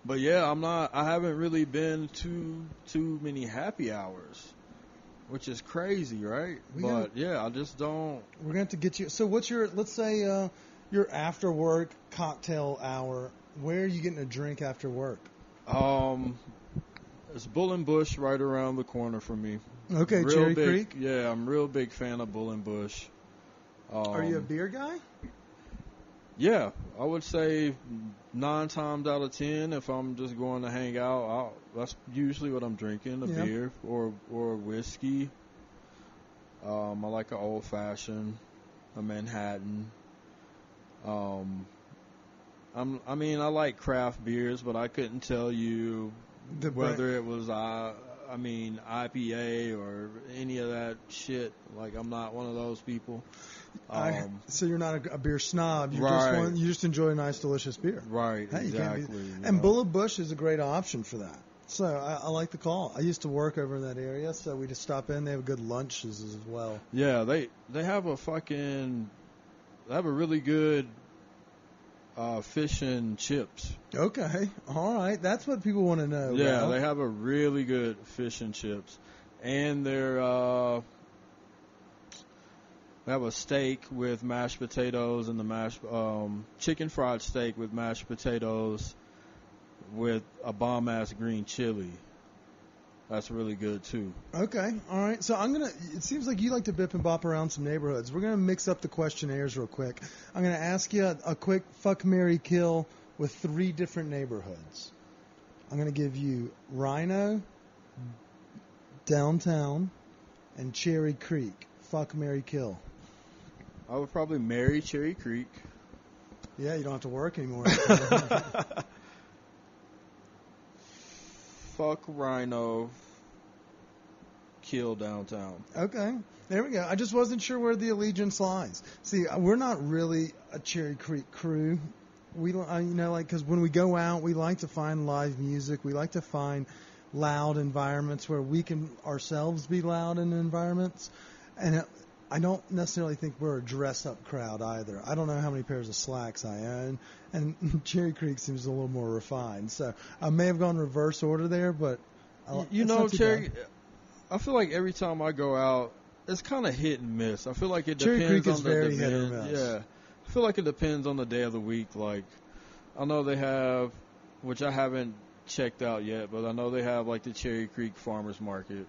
But yeah, I haven't really been to too many happy hours, which is crazy, right? Yeah, I just don't. We're going to have to get you. So what's let's say, your after work cocktail hour. Where are you getting a drink after work? It's Bull and Bush right around the corner from me. Okay, Real Cherry big, Creek. Yeah, I'm a real big fan of Bull and Bush. Are you a beer guy? Yeah, I would say 9 times out of 10, if I'm just going to hang out, that's usually what I'm drinking, a beer or a whiskey. I like an old fashioned, a Manhattan. I like craft beers, but I couldn't tell you whether it was IPA or any of that shit. Like, I'm not one of those people. So you're not a beer snob. You just enjoy a nice, delicious beer. Right, hey, exactly. And Bull and Bush is a great option for that. So I like the call. I used to work over in that area, so we just stop in. They have good lunches as well. Yeah, they have a really good fish and chips. Okay, all right. That's what people want to know. Yeah, about. They have a really good fish and chips, and they have a steak with mashed potatoes and the chicken fried steak with mashed potatoes with a bomb ass green chili. That's really good too. Okay, all right. So it seems like you like to bip and bop around some neighborhoods. We're gonna mix up the questionnaires real quick. I'm gonna ask you a quick fuck, marry, kill with 3 different neighborhoods. I'm gonna give you Rhino, Downtown, and Cherry Creek. Fuck, marry, kill. I would probably marry Cherry Creek. Yeah, you don't have to work anymore. Fuck Rhino, kill Downtown. Okay, there we go. I just wasn't sure where the allegiance lies. See, we're not really a Cherry Creek crew. We, because when we go out, we like to find live music. We like to find loud environments where we can ourselves be loud in environments. And I don't necessarily think we're a dress-up crowd either. I don't know how many pairs of slacks I own, and Cherry Creek seems a little more refined. So I may have gone reverse order there, but Cherry. I feel like every time I go out, it's kind of hit and miss. I feel like it depends. Cherry Creek is on the very hit or miss. Yeah, I feel like it depends on the day of the week. Like, I know they have, which I haven't checked out yet, but I know they have like the Cherry Creek Farmers Market.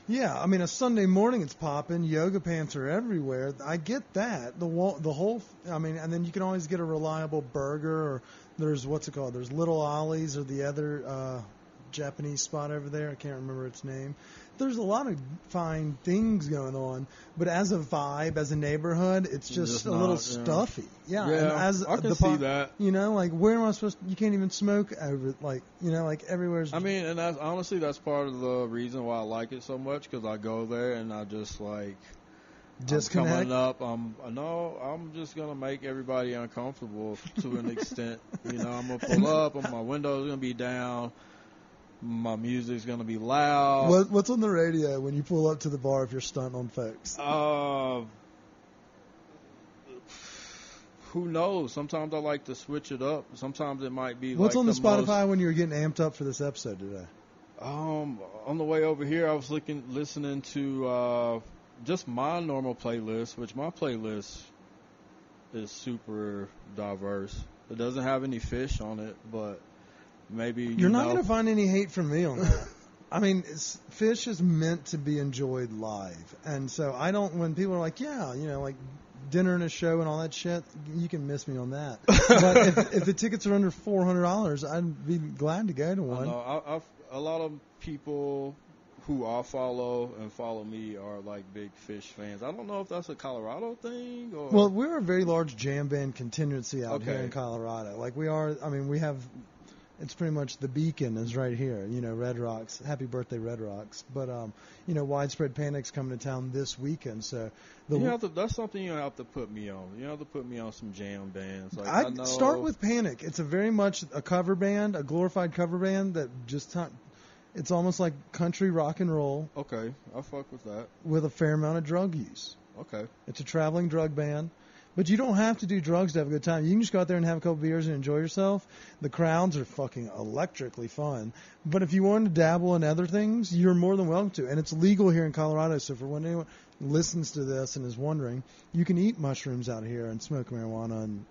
Yeah, I mean, a Sunday morning it's popping. Yoga pants are everywhere. I get that. The whole, and then you can always get a reliable burger, or there's, what's it called? There's Little Ollie's, or the other Japanese spot over there. I can't remember its name. There's a lot of fine things going on, but as a vibe, as a neighborhood, it's just a little stuffy. Yeah, and I can see that. Like, where am I supposed to, you can't even smoke over, like everywhere's. I mean, and that's part of the reason why I like it so much, because I go there and I just like disconnect. I'm coming up. I'm just gonna make everybody uncomfortable to an extent. I'm gonna pull up, and my window's gonna be down. My music's going to be loud. What's on the radio when you pull up to the bar if you're stunting on folks? Who knows? Sometimes I like to switch it up. Sometimes it might be What's on the Spotify when you were getting amped up for this episode today? On the way over here, I was listening to just my normal playlist, which my playlist is super diverse. It doesn't have any fish on it, but... Maybe you're not going to find any hate from me on that. I mean, fish is meant to be enjoyed live, and so I don't. When people are like, like dinner and a show and all that shit, you can miss me on that. But if the tickets are under $400, I'd be glad to go to one. A lot of people who I follow me are like big fish fans. I don't know if that's a Colorado thing or. Well, we're a very large jam band contingency out here in Colorado. Like we are. I mean, we have. It's pretty much the beacon is right here, Red Rocks. Happy birthday, Red Rocks. But, Widespread Panic's coming to town this weekend. So that's something you have to put me on. You have to put me on some jam bands. Like, I know. Start with Panic. It's a very much a cover band, a glorified cover band that just it's almost like country rock and roll. Okay, I'll fuck with that. With a fair amount of drug use. Okay. It's a traveling drug band. But you don't have to do drugs to have a good time. You can just go out there and have a couple beers and enjoy yourself. The crowds are fucking electrically fun. But if you want to dabble in other things, you're more than welcome to. And it's legal here in Colorado, so for when anyone listens to this and is wondering, you can eat mushrooms out here and smoke marijuana, and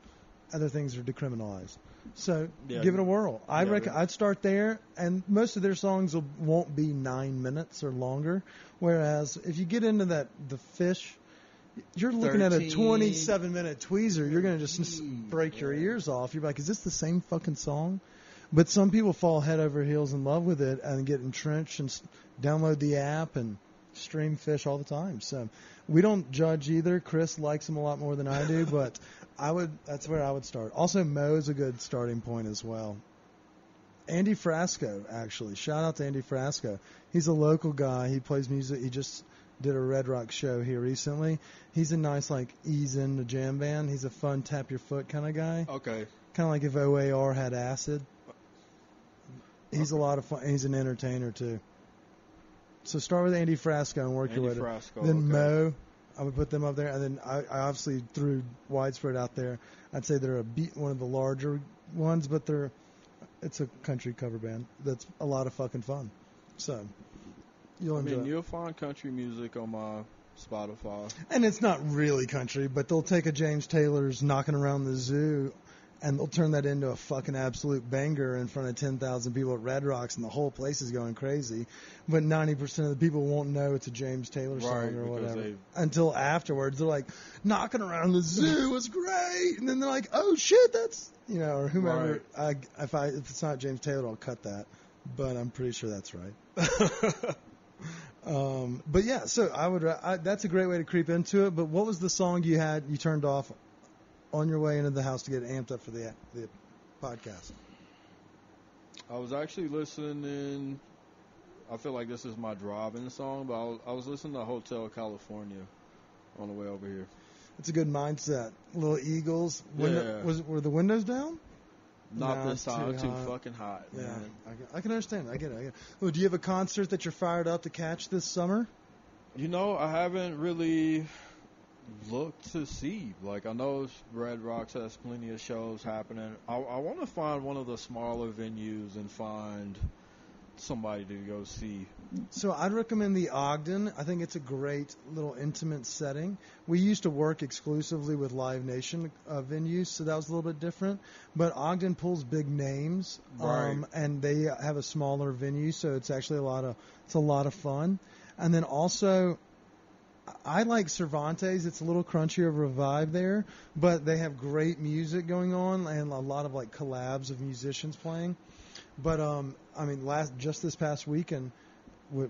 other things are decriminalized. So give it a whirl. I reckon I'd start there, and most of their songs won't be 9 minutes or longer. Whereas if you get into the Fish, you're looking at a 27-minute tweezer. You're going to just break your ears off. You're like, is this the same fucking song? But some people fall head over heels in love with it and get entrenched and download the app and stream Fish all the time. So we don't judge either. Chris likes them a lot more than I do, but that's where I would start. Also, Mo's a good starting point as well. Andy Frasco, actually. Shout out to Andy Frasco. He's a local guy. He plays music. He just did a Red Rock show here recently. He's a nice, ease in the jam band. He's a fun tap your foot kind of guy. Okay. Kind of like if OAR had acid. He's a lot of fun. He's an entertainer, too. So start with Andy Frasco and work your way to. Then Mo, I would put them up there. And then I obviously threw Widespread out there. I'd say they're one of the larger ones, but it's a country cover band that's a lot of fucking fun. So you'll find country music on my Spotify. And it's not really country, but they'll take a James Taylor's Knocking Around the Zoo and they'll turn that into a fucking absolute banger in front of 10,000 people at Red Rocks, and the whole place is going crazy. But 90% of the people won't know it's a James Taylor song or whatever until afterwards. They're like, Knocking Around the Zoo was great, and then they're like, oh shit, that's or whomever. Right. If it's not James Taylor, I'll cut that, but I'm pretty sure that's right. But yeah, so that's a great way to creep into it. But what was the song you turned off on your way into the house to get amped up for the podcast? I was actually listening. I feel like this is my driving song, but I was listening to Hotel California on the way over here. It's a good mindset. Little Eagles. Were the windows down? Not this time. Too fucking hot. Yeah, man. I can understand. I get it. Well, do you have a concert that you're fired up to catch this summer? I haven't really look to see. I know Red Rocks has plenty of shows happening. I want to find one of the smaller venues and find somebody to go see. So I'd recommend the Ogden. I think it's a great little intimate setting. We used to work exclusively with Live Nation venues, so that was a little bit different. But Ogden pulls big names, and they have a smaller venue, so it's actually a lot of fun. And then also, I like Cervantes. It's a little crunchier of a vibe there, but they have great music going on and a lot of collabs of musicians playing. But just this past weekend,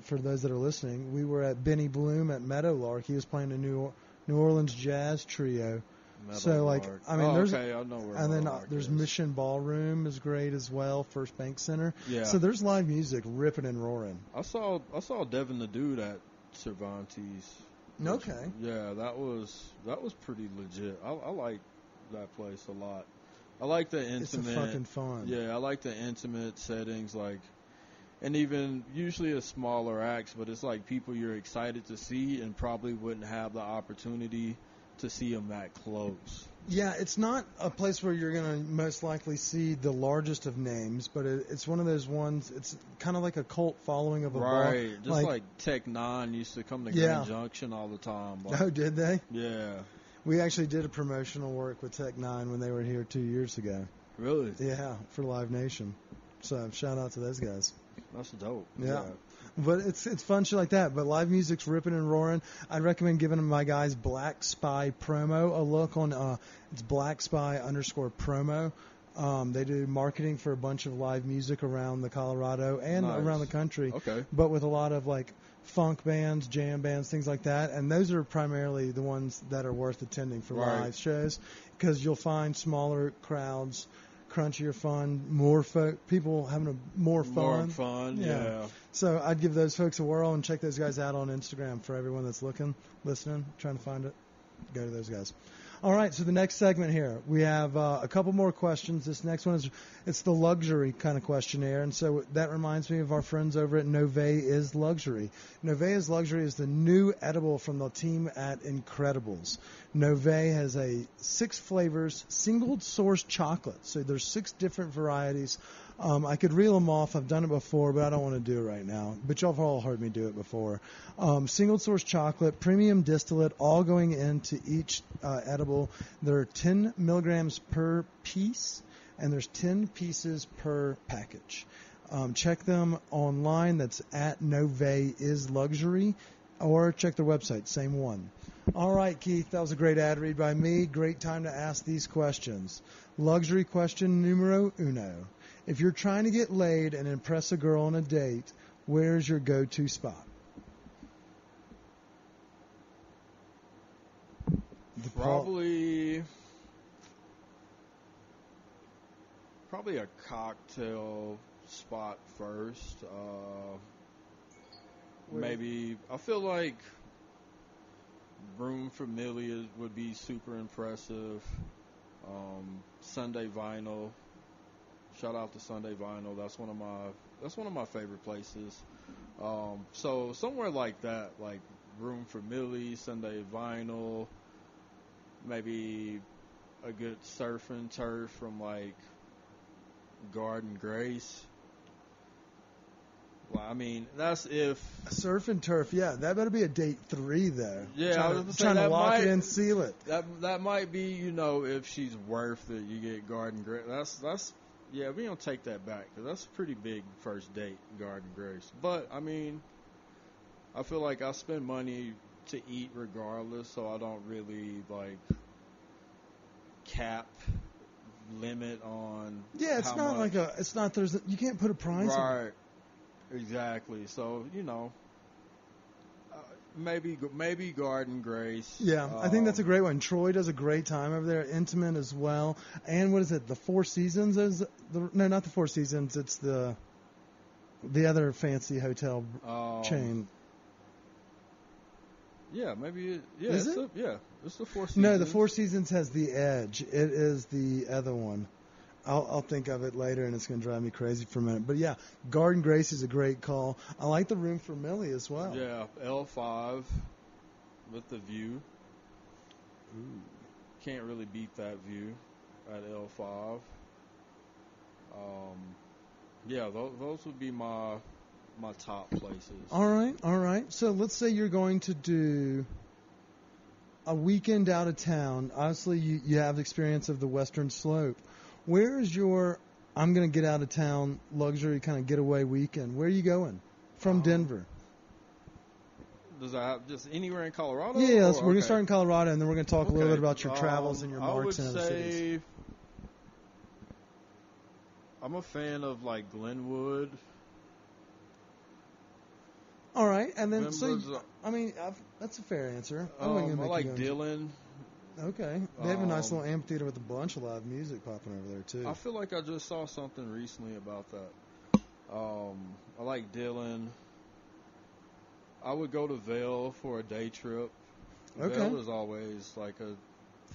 for those that are listening, we were at Benny Bloom at Meadowlark. He was playing a New Orleans jazz trio. Meadowlark. I know where. And then there's Mission Ballroom is great as well. First Bank Center. Yeah. So there's live music ripping and roaring. I saw Devin the Dude at Cervantes. Okay. Yeah, that was pretty legit. I like that place a lot. I like the intimate. It's a fucking fun. Yeah, I like the intimate settings, and even usually it's smaller acts, but it's people you're excited to see and probably wouldn't have the opportunity to see them that close. Yeah, it's not a place where you're going to most likely see the largest of names, but it's one of those ones, it's kind of like a cult following of a bar. Right, just like Tech Nine used to come to Grand Junction all the time. Oh, did they? Yeah. We actually did a promotional work with Tech Nine when they were here 2 years ago. Really? Yeah, for Live Nation. So shout out to those guys. That's dope. Yeah. But it's fun shit like that. But live music's ripping and roaring. I'd recommend giving my guys Black Spy Promo a look on. It's Black Spy _promo. They do marketing for a bunch of live music around the Colorado and around the country. Okay. But with a lot of funk bands, jam bands, things like that. And those are primarily the ones that are worth attending for live shows, because you'll find smaller crowds, crunchier fun, more people having more fun. More fun, yeah. So I'd give those folks a whirl and check those guys out on Instagram for everyone that's listening, trying to find it. Go to those guys. All right, so the next segment here, we have a couple more questions. This next one it's the luxury kind of questionnaire, and so that reminds me of our friends over at Nove is Luxury. Nove is Luxury is the new edible from the team at Incredibles. Nove has 6 flavors, single source chocolate, so there's 6 different varieties. I could reel them off. I've done it before, but I don't want to do it right now. But y'all have all heard me do it before. Single source chocolate, premium distillate, all going into each edible. There are 10 milligrams per piece, and there's 10 pieces per package. Check them online. That's at Nove is Luxury, or check their website, same one. All right, Keith, that was a great ad read by me. Great time to ask these questions. Luxury question numero uno. If you're trying to get laid and impress a girl on a date, where's your go-to spot? Probably a cocktail spot first. Maybe I feel like Room Familia would be super impressive. Sunday Vinyl. Shout out to Sunday Vinyl. That's one of my favorite places. So somewhere like that, like Room for Millie, Sunday Vinyl, maybe a good surf and turf from like Garden Grace. Well, I mean, that's if surf and turf. Yeah, that better be a date 3 there. Yeah, I was trying to lock it in, seal it. That might be, if she's worth it. You get Garden Grace. That's. Yeah, we don't take that back because that's a pretty big first date, Garden Grace. But, I mean, I feel like I spend money to eat regardless, so I don't really, limit on Yeah, it's not much. You can't put a price on it. Right, exactly. So, maybe Garden Grace. Yeah, I think that's a great one. Troy does a great time over there. Intimate as well. And what is it? The Four Seasons no, not the Four Seasons. It's the other fancy hotel chain. Yeah, maybe. Is it? It's the Four Seasons. No, the Four Seasons has the Edge. It is the other one. I'll think of it later, and it's going to drive me crazy for a minute. But, yeah, Garden Grace is a great call. I like the Room for Millie as well. Yeah, L5 with the view. Ooh. Can't really beat that view at L5. Yeah, those would be my top places. All right. So let's say you're going to do a weekend out of town. Obviously, you have experience of the Western Slope. Where is your I'm going to get out of town luxury kind of getaway weekend? Where are you going from Denver? Does that have just anywhere in Colorado? Yeah, we're going to start in Colorado, and then we're going to talk a little bit about your travels and your marks in other cities. I would say I'm a fan of like Glenwood. All right, and then that's a fair answer. I like Dillon. Okay. They have a nice little amphitheater with a bunch of live music popping over there, too. I feel like I just saw something recently about that. I like Dillon. I would go to Vail for a day trip. Okay. Vail is always like a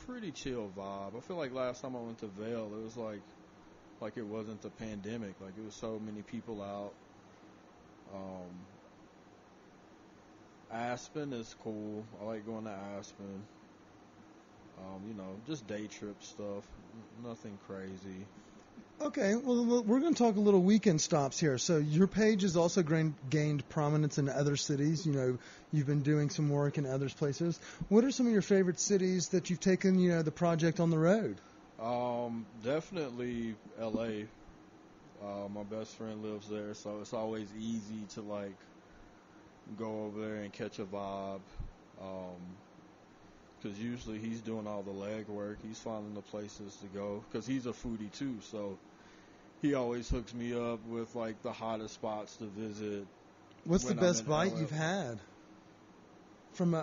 pretty chill vibe. I feel like last time I went to Vail, it was like it wasn't the pandemic. Like, it was so many people out. Aspen is cool. I like going to Aspen. Just day trip stuff. Nothing crazy. Okay, well, we're going to talk a little weekend stops here. So your page has also gained prominence in other cities. You've been doing some work in other places. What are some of your favorite cities that you've taken, the project on the road? Definitely L.A. My best friend lives there, so it's always easy to, go over there and catch a vibe. Because usually he's doing all the legwork. He's finding the places to go. Because he's a foodie too, so he always hooks me up with the hottest spots to visit. What's the best bite you've had from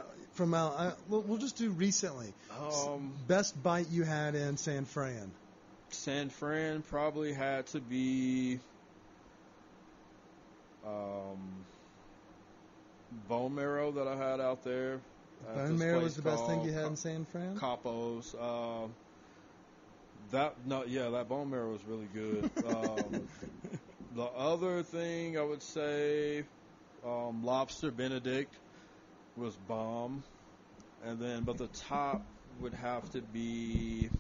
we'll just do recently. Best bite you had in San Fran. San Fran probably had to be bone marrow that I had out there. Bone marrow was the best thing you had in San Fran? Capo's. That bone marrow was really good. The other thing I would say, lobster Benedict was bomb, but the top would have to be